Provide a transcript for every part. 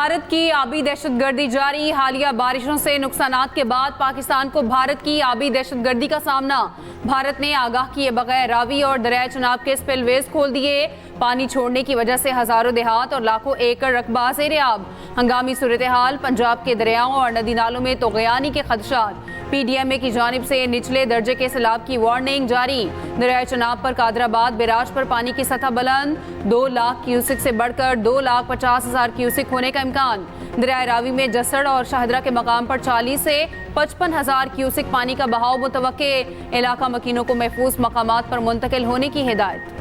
भारत की आबी दहशतगर्दी जारी। हालिया बारिशों से नुकसानात के बाद पाकिस्तान को भारत की आबी दहशतगर्दी का सामना। भारत ने आगाह किए बगैर रावी और दरियाए चनाब के स्पिलवेज खोल दिए। पानी छोड़ने की वजह से हजारों देहात और लाखों एकड़ रकबा सेरेआब। हंगामी सूरत हाल। पंजाब के दरियाओं और नदी नालों में तोगयानी के खदशात। PDMA की जानिब से निचले दर्जे के सैलाब की वार्निंग जारी। दरियाए चनाब पर कादराबाद बैराज पर पानी की सतह बुलंद। 2 लाख क्यूसिक से बढ़कर 2,50,000 क्यूसिक होने का इम्कान। दरियाए रावी में जसड़ और शाहदरा के मकाम पर 40 से 55,000 क्यूसिक पानी का बहाव मुतवक्के। इलाका मकीनों को महफूज मकामात पर मुंतकिल होने की हिदायत।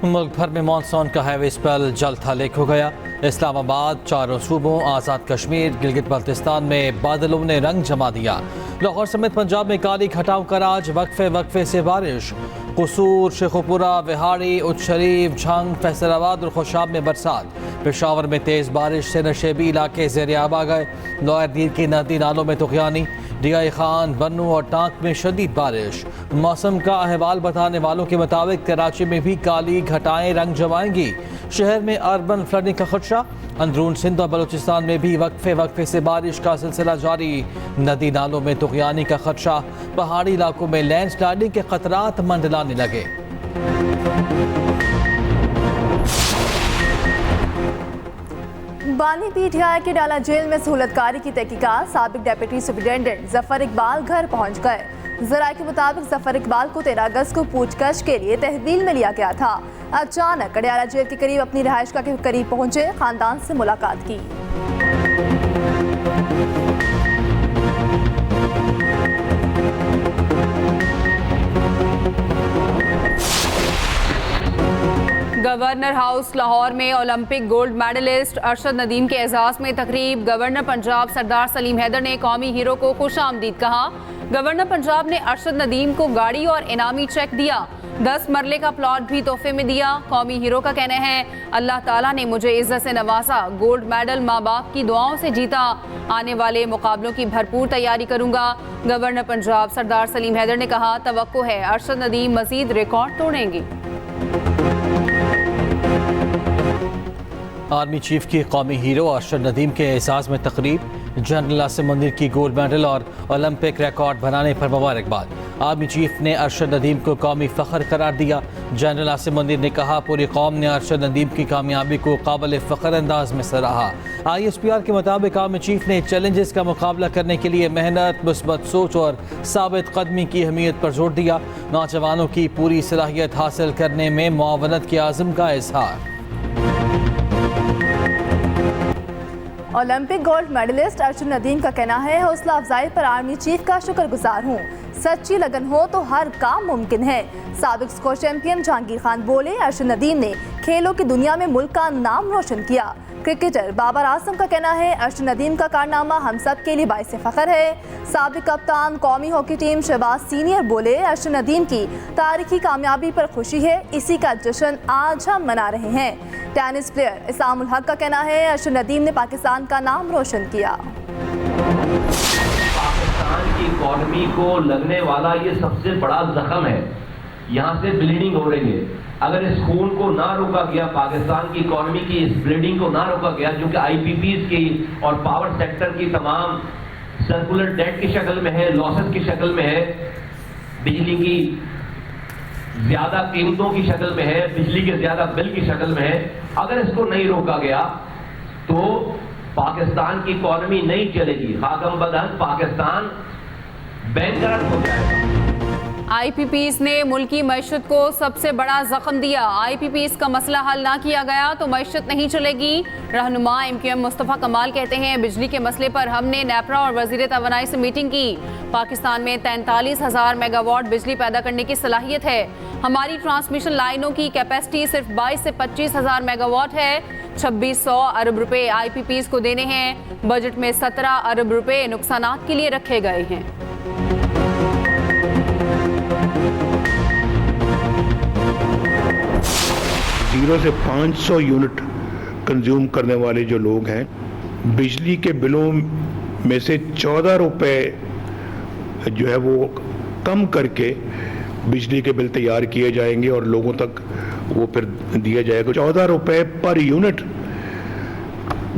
मुल्क भर में मानसून का हैवी स्पेल जल्द हल्क हो गया। इस्लामाबाद, चारों सूबों, आज़ाद कश्मीर, गिलगित बल्तिस्तान में बादलों ने रंग जमा दिया। लाहौर समेत पंजाब में काली घटाओं का राज। वक्फे वक्फे से बारिश। कसूर, शेखुपुरा, विहाड़ी, उच्च शरीफ, झंग, फैसलाबाद और खुशाब में बरसात। पेशावर में तेज़ बारिश से नशेबी इलाके ज़ेर-ए-आब आ गए। लोअर नील की नदी नालों में तुग़यानी। डियाई खान, बन्नू और टांक में शदीद बारिश। मौसम का अहवाल बताने वालों के मुताबिक कराची में भी काली घटाएं रंग जमाएंगी। शहर में अर्बन फ्लडिंग का खदशा। अंदरून सिंध और बलूचिस्तान में भी वक्फे वक्फे से बारिश का सिलसिला जारी। नदी नालों में तुग़यानी का खदशा। पहाड़ी इलाकों में लैंडस्लाइडिंग के खतरात मंडलाने लगे। बानी PTI के डाला जेल में सहूलतकारी की तहकीकात। साबिक डेप्यूटी सुप्रिटेंडेंट जफर इकबाल घर पहुंच गए। जराये के मुताबिक जफर इकबाल को 13 अगस्त को पूछताछ के लिए तहवील में लिया गया था। अचानक अडयाला जेल के करीब अपनी रहायशगाह के करीब पहुंचे, खानदान से मुलाकात की। गवर्नर हाउस लाहौर में Olympic gold medalist Arshad Nadeem के एजाज में तकरीब। गवर्नर पंजाब सरदार सलीम हैदर ने कौमी हीरो को खुशामदीद कहा। गवर्नर पंजाब ने अरशद नदीम को गाड़ी और इनामी चेक दिया। 10 मरले का प्लॉट भी तोहफे में दिया। कौमी हीरो का कहना है, अल्लाह ताला ने मुझे इज्जत से नवाजा। गोल्ड मेडल माँ बाप की दुआओं से जीता। आने वाले मुकाबलों की भरपूर तैयारी करूंगा। गवर्नर पंजाब सरदार सलीम हैदर ने कहा, तवक्को है अरशद नदीम मजीद रिकॉर्ड तोड़ेंगे। आर्मी चीफ की कौमी हीरो अरशद नदीम के एजाज में तकरीब। जनरल आसिम मुनीर की गोल्ड मेडल और ओलंपिक रिकॉर्ड बनाने पर मुबारकबाद। आर्मी चीफ ने अरशद नदीम को कौमी फ़ख्र करार दिया। जनरल आसिम मुनीर ने कहा, पूरी कौम ने अरशद नदीम की कामयाबी को काबिल फ़ख्र अंदाज में सराहा। ISPR के मुताबिक आर्मी चीफ ने चैलेंजेस का मुकाबला करने के लिए मेहनत, मुस्बत सोच और साबित कदमी की अहमियत पर जोर दिया। नौजवानों की पूरी सलाहियत हासिल करने में मुआवनत के आज़म का इजहार। Olympic gold medalist Arshad Nadeem का कहना है, हौसला अफजाई पर आर्मी चीफ का शुक्रगुजार हूँ। सच्ची लगन हो तो हर काम मुमकिन है। साबिक स्कोर चैंपियन जहांगीर खान बोले, अरशद नदीम ने खेलों की दुनिया में मुल्क का नाम रोशन किया। क्रिकेटर बाबर आजम का कहना है, अरशद नदीम का कारनामा हम सब के लिए बाइस फ़ख्र है। साबिक कप्तान कौमी हॉकी टीम शहबाज सीनियर बोले, अरशद नदीम की तारीखी कामयाबी पर खुशी है, इसी का जश्न आज हम मना रहे हैं। टेनिस प्लेयर इसामुल हक का कहना है, अरशद नदीम ने पाकिस्तान का नाम रोशन किया। पाकिस्तान की इकॉनमी को लगने वाला ये सबसे बड़ा जख्म है। यहाँ से ब्लीडिंग हो रही है। अगर इस खून को ना रोका गया, पाकिस्तान की इकॉनमी की इस ब्लीडिंग को ना रोका गया, जो कि IPPs की और पावर सेक्टर की तमाम सर्कुलर डेट की शक्ल में है, लॉसेस की शक्ल में है, बिजली की ज्यादा कीमतों की शक्ल में है, बिजली के ज्यादा बिल की शक्ल में है, अगर इसको नहीं रोका गया तो पाकिस्तान की इकॉनमी नहीं चलेगी। खाकम बदन पाकिस्तान बैंकरप्ट हो जाएगा। IPPs ने मुल्की मईशत को सबसे बड़ा जख्म दिया। IPPs का मसला हल ना किया गया तो मईशत नहीं चलेगी। रहनुमा MQM मुस्तफ़ा कमाल कहते हैं, बिजली के मसले पर हमने नेपरा और वज़ीर तवानाई से मीटिंग की। पाकिस्तान में 43,000 मेगावाट बिजली पैदा करने की सलाहियत है। हमारी ट्रांसमिशन लाइनों की कैपेसिटी सिर्फ 22 से 25,000 मेगावाट है। 2600 अरब रुपए IPPs को देने हैं। बजट में 17 अरब रुपए नुकसानात के लिए रखे गए हैं। 0 से 500 यूनिट कंज्यूम करने वाले जो लोग हैं, बिजली के बिलों में से 14 रुपए जो है वो कम करके बिजली के बिल तैयार किए जाएंगे और लोगों तक वो फिर दिया जाएगा। 14 रुपए पर यूनिट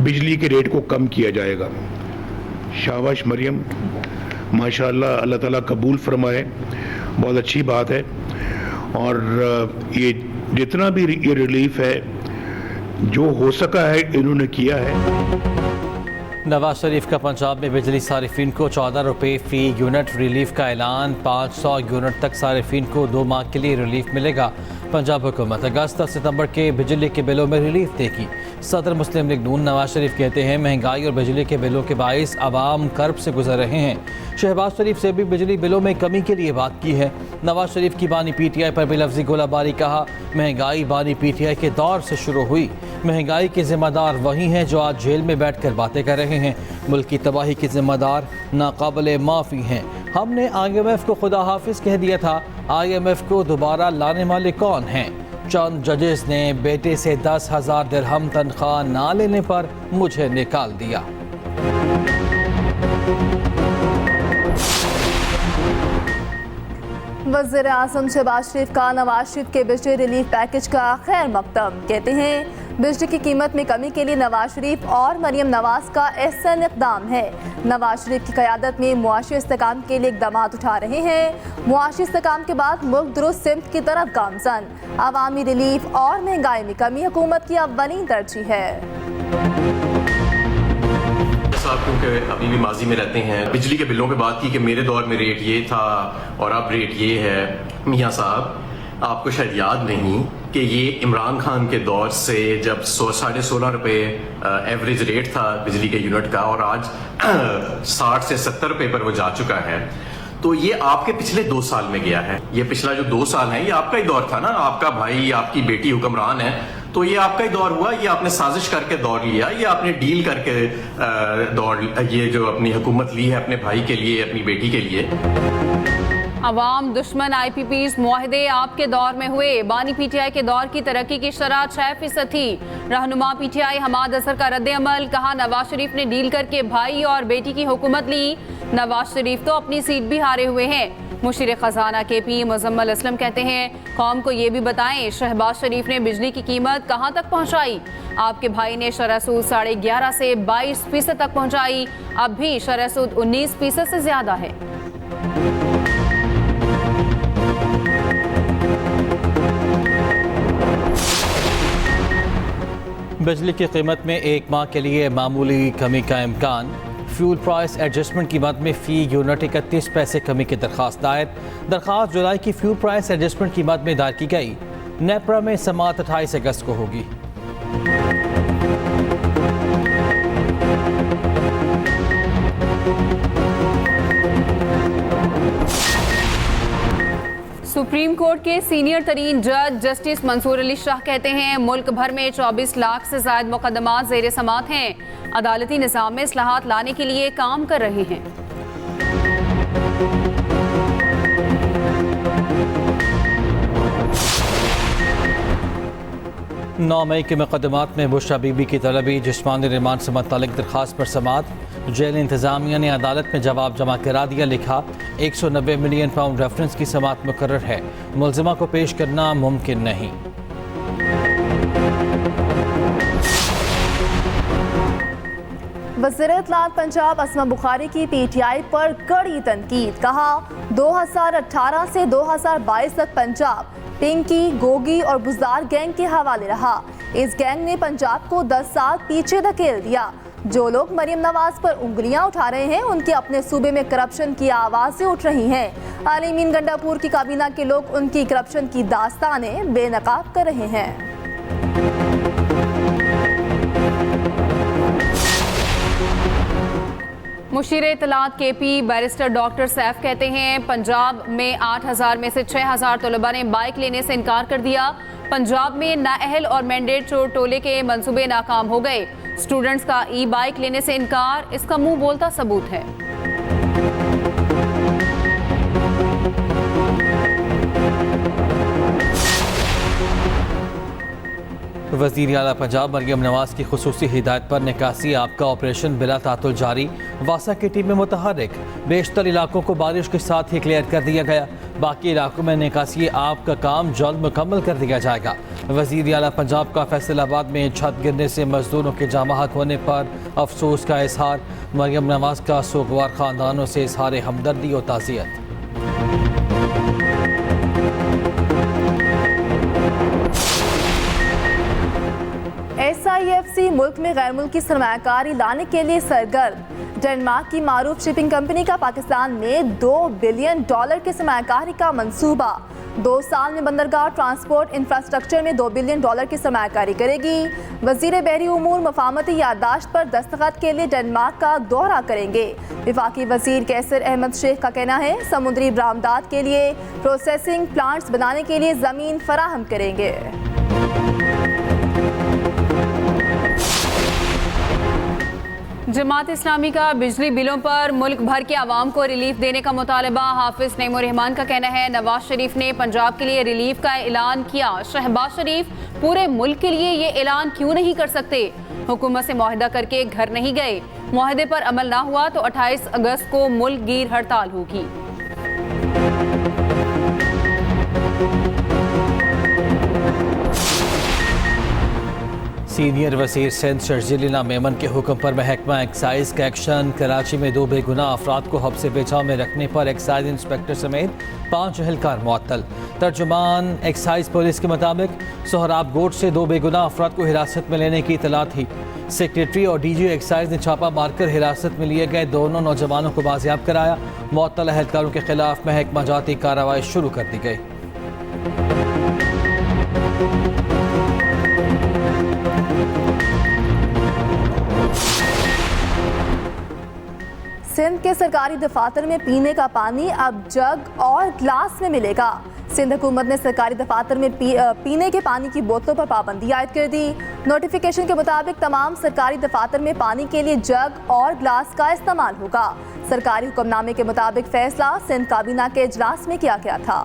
बिजली के रेट को कम किया जाएगा। शाबाश मरियम, माशाअल्लाह, अल्लाह ताला कबूल फरमाए, बहुत अच्छी बात है। और ये जितना भी ये रिलीफ है जो हो सका है इन्होंने किया है। नवाज शरीफ का पंजाब में बिजली सारिफिन को 14 रुपये फ़ी यूनिट रिलीफ का ऐलान। 500 यूनिट तक सारिफिन को 2 माह के लिए रिलीफ मिलेगा। पंजाब हुकूमत अगस्त और सितंबर के बिजली के बिलों में रिलीफ देगी। सदर मुस्लिम लीग नून नवाज शरीफ कहते हैं महंगाई और बिजली के बिलों के बाइस आवाम कर्ब से गुजर रहे हैं। शहबाज शरीफ से भी बिजली बिलों में कमी के लिए बात की है। नवाज शरीफ की बानी PTI पर भी लफ्जी गोलाबारी कहा। महंगाई बानी PTI के दौर से शुरू हुई। महंगाई के जिम्मेदार वही हैं जो आज जेल में बैठकर बातें कर रहे हैं। मुल्क की तबाही के जिम्मेदार नाकाबिले माफ़ी हैं। हमने IMF को खुदा हाफिज कह दिया था, IMF को दोबारा लाने वाले कौन हैं? चंद जजेस ने बेटे से 10,000 दिरहम तनख्वाह ना लेने पर मुझे निकाल दिया। वज़ीर आज़म शहबाज शरीफ का नवाज शरीफ के बिजली रिलीफ पैकेज का खैर मकदम। कहते हैं बिजली की कीमत में कमी के लिए नवाज शरीफ और मरियम नवाज का एहसन इक़दाम है। नवाज शरीफ की क़यादत में मुआशी इस्तेकाम के लिए इक़दाम उठा रहे हैं। मुआशी इस्तेकाम के बाद मुल्क दुरुस्त सिमत की तरफ गामज़न। अवामी रिलीफ और महंगाई में कमी हुकूमत की अव्वलीन तरजीह है। क्योंकि अभी भी माजी में रहते हैं, बिजली के बिलों पे बात की कि मेरे दौर में रेट ये था और अब रेट ये है। मियाँ साहब, आपको शायद याद नहीं कि ये इमरान खान के दौर से जब 16.5 रुपये एवरेज रेट था बिजली के यूनिट का और आज 60 से 70 रुपये पर वो जा चुका है। तो ये आपके पिछले 2 साल में गया है। ये पिछला जो 2 साल है ये आपका ही दौर था ना, आपका भाई आपकी बेटी हुक्मरान है, तो ये आपका ही दौर हुआ। ये आपने साजिश करके दौर लिया, ये आपने डील करके दौर, ये जो अपनी हुकूमत ली है अपने भाई के लिए, अपनी बेटी के लिए। अवाम दुश्मन IPPs मुआहदे आपके दौर में हुए। बानी PTI के दौर की तरक्की की शरह 6% थी। रहनुमा PTI हमाद असर का रद्द अमल। कहा नवाज शरीफ ने डील करके भाई और बेटी की हुकूमत ली। नवाज शरीफ तो अपनी सीट भी हारे हुए हैं। मुशीर खजाना KP मुजम्मल असलम कहते हैं कौम को ये भी बताएं शहबाज शरीफ ने बिजली की कीमत कहां तक पहुंचाई। आपके भाई ने शरह सूद 11.5 से 22% तक पहुंचाई। अब भी शरह सूद 19% से ज्यादा है। बिजली की कीमत में 1 माह के लिए मामूली कमी का इम्कान। फ्यूल प्राइस एडजस्टमेंट कीमत में फ़ी यूनिट 31 पैसे कमी की दरख्वास्त दायर। दरख्वास्त जुलाई की फ्यूल प्राइस एडजस्टमेंट कीमत में दायर की गई। नेपरा में समाअत 28 अगस्त को होगी। सुप्रीम कोर्ट के सीनियर तरीन जज जस्टिस मंसूर अली शाह कहते हैं मुल्क भर में 24 लाख से ज्यादा मुकदमात ज़ेर समाअत हैं। अदालती निज़ाम में इस्लाहात लाने के लिए काम कर रहे हैं। 9 मई के मुकदमात में बुशरा बीबी की तलबी जिस्मानी रिमांड से मुतालिक दरख्वास्त पर समाअत। जेल इंतजामिया ने अदालत में जवाब जमा करा दिया। लिखा 190 मिलियन पाउंड रेफरेंस की समाअत मुकर्रर है। मुलजिमा को पेश करना मुमकिन नहीं। वज़ीर इत्तलात पंजाब असमा बुखारी की PTI पर कड़ी तनकीद। कहा 2018 से 2022 तक पंजाब पिंकी, गोगी और बुज़दार गैंग के हवाले रहा। इस गैंग ने पंजाब को 10 साल पीछे धकेल दिया। जो लोग मरियम नवाज पर उंगलियां उठा रहे हैं उनके अपने सूबे में करप्शन की आवाज़ें उठ रही हैं। आलिमीन गंडापुर की काबीना के लोग उनकी करप्शन की दास्तानें बेनकाब कर रहे हैं। मुशीर इत्तलात KP बैरिस्टर डॉक्टर सैफ कहते हैं पंजाब में 8,000 में से 6,000 तलबा ने बाइक लेने से इनकार कर दिया। पंजाब में नाअहल और मैंडेट चोर टोले के मंसूबे नाकाम हो गए। स्टूडेंट्स का बाइक लेने से इनकार इसका मुंह बोलता सबूत है। वज़ीर आला पंजाब मरियम नवाज की खुसूसी हिदायत पर निकासी आप का ऑपरेशन बिला तातुल जारी। वासा की टीम में मुतहर्रिक। बेशतर इलाकों को बारिश के साथ ही क्लियर कर दिया गया। बाकी इलाकों में निकासी आप का काम जल्द मुकम्मल कर दिया जाएगा। वज़ीर आला पंजाब का फैसलाबाद में छत गिरने से मजदूरों के जामहक होने पर अफसोस का इजहार। मरियम नवाज का सोगवार ख़ानदानों से इजहार हमदर्दी और ताज़ियत। SIFC मुल्क में गैर मुल्की सरमायाकारी लाने के लिए सरगर्म। डेनमार्क की मारूफ शिपिंग कंपनी का पाकिस्तान में $2 बिलियन की सरमायाकारी का मंसूबा। 2 साल में बंदरगाह ट्रांसपोर्ट इंफ्रास्ट्रक्चर में $2 बिलियन की सरमायाकारी करेगी। वजीर बहरी उमूर मफामती याददाश्त पर दस्तखत के लिए डेनमार्क का दौरा करेंगे। विफाकी वजीर कैसर अहमद शेख का कहना है समुद्री बरामदात के लिए प्रोसेसिंग प्लांट्स बनाने के लिए ज़मीन फराहम करेंगे। जमात इस्लामी का बिजली बिलों पर मुल्क भर के आवाम को रिलीफ देने का मुतालबा। हाफिज नईमुर रहमान का कहना है नवाज शरीफ ने पंजाब के लिए रिलीफ का ऐलान किया। शहबाज शरीफ पूरे मुल्क के लिए ये ऐलान क्यों नहीं कर सकते? हुकूमत से मुआहदा करके घर नहीं गए। मुआहदे पर अमल ना हुआ तो 28 अगस्त को मुल्क गिर हड़ताल होगी। सीनियर वज़ीर सिंध शर्जीला मेमन के हुक्म पर महकमा एक्साइज का एक्शन। कराची में 2 बेगुनाह अफराद को हब्स बेजा में रखने पर एक्साइज इंस्पेक्टर समेत 5 एहलकार मुअत्तल। तर्जुमान एक्साइज पुलिस के मुताबिक सोहराब गोट से 2 बेगुनाह अफराद को हिरासत में लेने की इतला थी। सेक्रेटरी और DG एक्साइज ने छापा मारकर हिरासत में लिए गए दोनों नौजवानों को बाजियाब कराया। मुअत्तल एहलकारों के खिलाफ महकमा जाती कार्रवाई शुरू कर दी गई। सिंध के सरकारी दफातर में पीने का पानी अब जग और ग्लास में मिलेगा। सिंध हुकूमत ने सरकारी दफातर में पीने के पानी की बोतलों पर पाबंदी आयद कर दी। नोटिफिकेशन के मुताबिक तमाम सरकारी दफातर में पानी के लिए जग और ग्लास का इस्तेमाल होगा। सरकारी हुक्मनामे के मुताबिक फैसला सिंध काबीना के इजलास में किया गया था।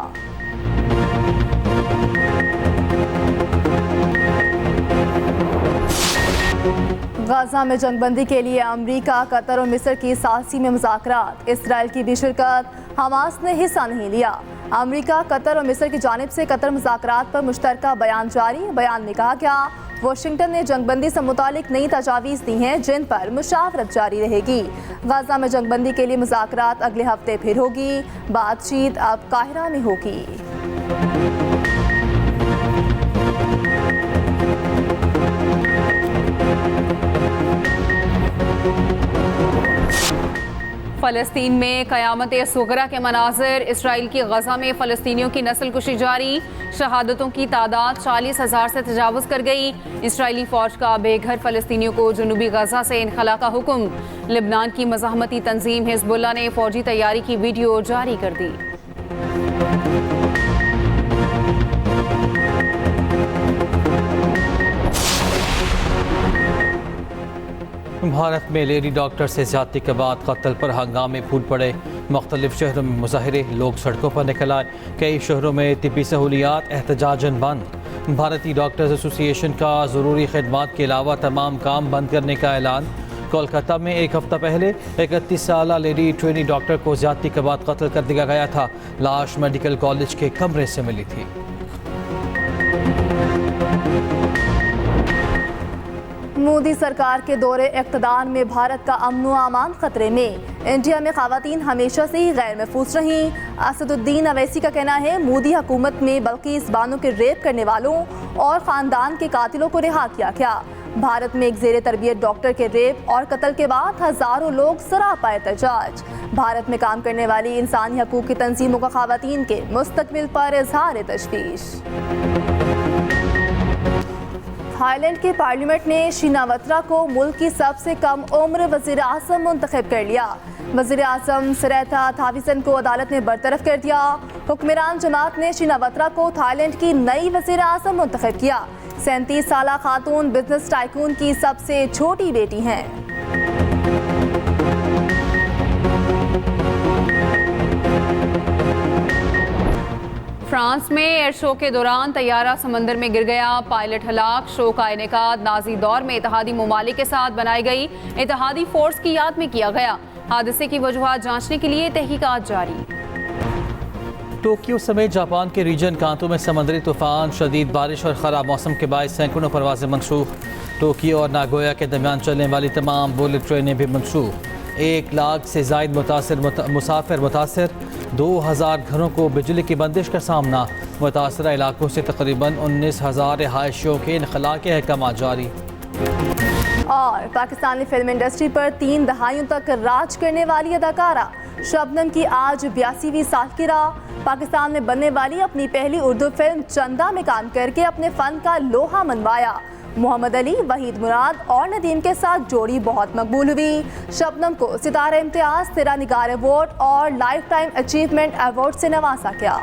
गाजा में जंगबंदी के लिए अमरीका, कतर और मिस्र की सालसी में मुज़ाकरात। इसराइल की भी शिरकत, हमास ने हिस्सा नहीं लिया। अमरीका, कतर और मिस्र की जानिब से कतर मुज़ाकरात पर मुश्तरका बयान जारी। बयान में कहा गया वाशिंगटन ने जंगबंदी से मुतालिक नई तजावीज़ दी हैं जिन पर मुशावरत जारी रहेगी। गाजा में जंगबंदी के लिए मुज़ाकरात अगले हफ्ते फिर होगी। बातचीत अब काहिरा में होगी। फ़लस्तीन में क़यामत सुगरा के मनाजिर। इसराइल की गजा में फ़लस्तीनियों की नस्ल कुशी जारी। शहादतों की तादाद 40,000 से तजावुज़ कर गई। इसराइली फ़ौज का बेघर फ़लस्तीनियों को जनूबी गजा से इनखला का हुक्म। लिबनान की मज़ाहमती तंजीम हिज़्बुल्लाह ने फ़ौजी तैयारी की वीडियो जारी कर दी। भारत में लेडी डॉक्टर से ज्यादती के बाद कत्ल पर हंगामे फूट पड़े। मुख्तलिफ शहरों में मुजाहिरे, लोग सड़कों पर निकल आए। कई शहरों में तिब्बी सहूलियात एहतजाजन बंद। भारतीय डॉक्टर्स एसोसिएशन का ज़रूरी खिदमात के अलावा तमाम काम बंद करने का ऐलान। कोलकाता में एक हफ्ता पहले 31 साला लेडी ट्रेनी डॉक्टर को ज्यादती के बाद कत्ल कर दिया गया था। लाश मेडिकल कॉलेज के कमरे से मिली थी। मोदी सरकार के दौरे इक़्तिदार में भारत का अमन व अमान खतरे में। इंडिया में ख़वातीन हमेशा से ही गैर महफूज रहीं। असदुद्दीन अवैसी का कहना है मोदी हुकूमत में बल्किस बानो के रेप करने वालों और ख़ानदान के कातिलों को रिहा किया गया। भारत में एक ज़ेरे तरबियत डॉक्टर के रेप और कत्ल के बाद हज़ारों लोग सरापा एहतजाज। भारत में काम करने वाली इंसानी हकूक़ की तंजीमों का ख़वातीन के मुस्तक़बिल पर इज़हार तशवीश। थाईलैंड की पार्लियामेंट ने शिनावत्रा को मुल्क की सबसे कम उम्र वज़ीर आज़म मुंतखब कर लिया। वज़ीर आज़म सरेथा थाविसन को अदालत ने बरतरफ कर दिया। हुक्मरान जमात ने शिनावत्रा को थाईलैंड की नई वज़ीर आज़म मुंतखब किया। 37 साला खातून बिजनेस टाइकून की सबसे छोटी बेटी हैं। फ्रांस में एयर शो के दौरान तैयारा समंदर में गिर गया, पायलट हलाक। शो का इनेकाद नाजी दौर में इत्तेहादी ममालिक के साथ बनाई गई इत्तेहादी फोर्स की याद में किया गया। हादसे की वजूहात जांचने के लिए तहकीकात जारी। टोक्यो समेत जापान के रीजन कांतो में समंदरी तूफान, शदीद बारिश और ख़राब मौसम के बायस सैकड़ों परवाजें मनसूख। टोक्यो और नागोया के दरमियान चलने वाली तमाम बुलेट ट्रेनें भी मनसूख। 1 लाख से जायद मुसाफिर मुतासर, 2000 घरों को बिजली की बंदिश का सामना। मुतासरा इलाकों से तकरीबन 19,000 रिहायशियों के इनखला के अहकाम जारी। और पाकिस्तानी फिल्म इंडस्ट्री पर 3 दहाइयों तक राज करने वाली अदाकारा शबनम की आज 82वीं सालगिरह। पाकिस्तान में बनने वाली अपनी पहली उर्दू फिल्म चंदा में काम करके अपने फन का लोहा मनवाया। मोहम्मद अली, वहीद मुराद और नदीम के साथ जोड़ी बहुत मकबूल हुई। शबनम को सितारा इम्तियाज, तेरा निगार अवार्ड और लाइफ टाइम अचीवमेंट अवार्ड से नवाजा गया।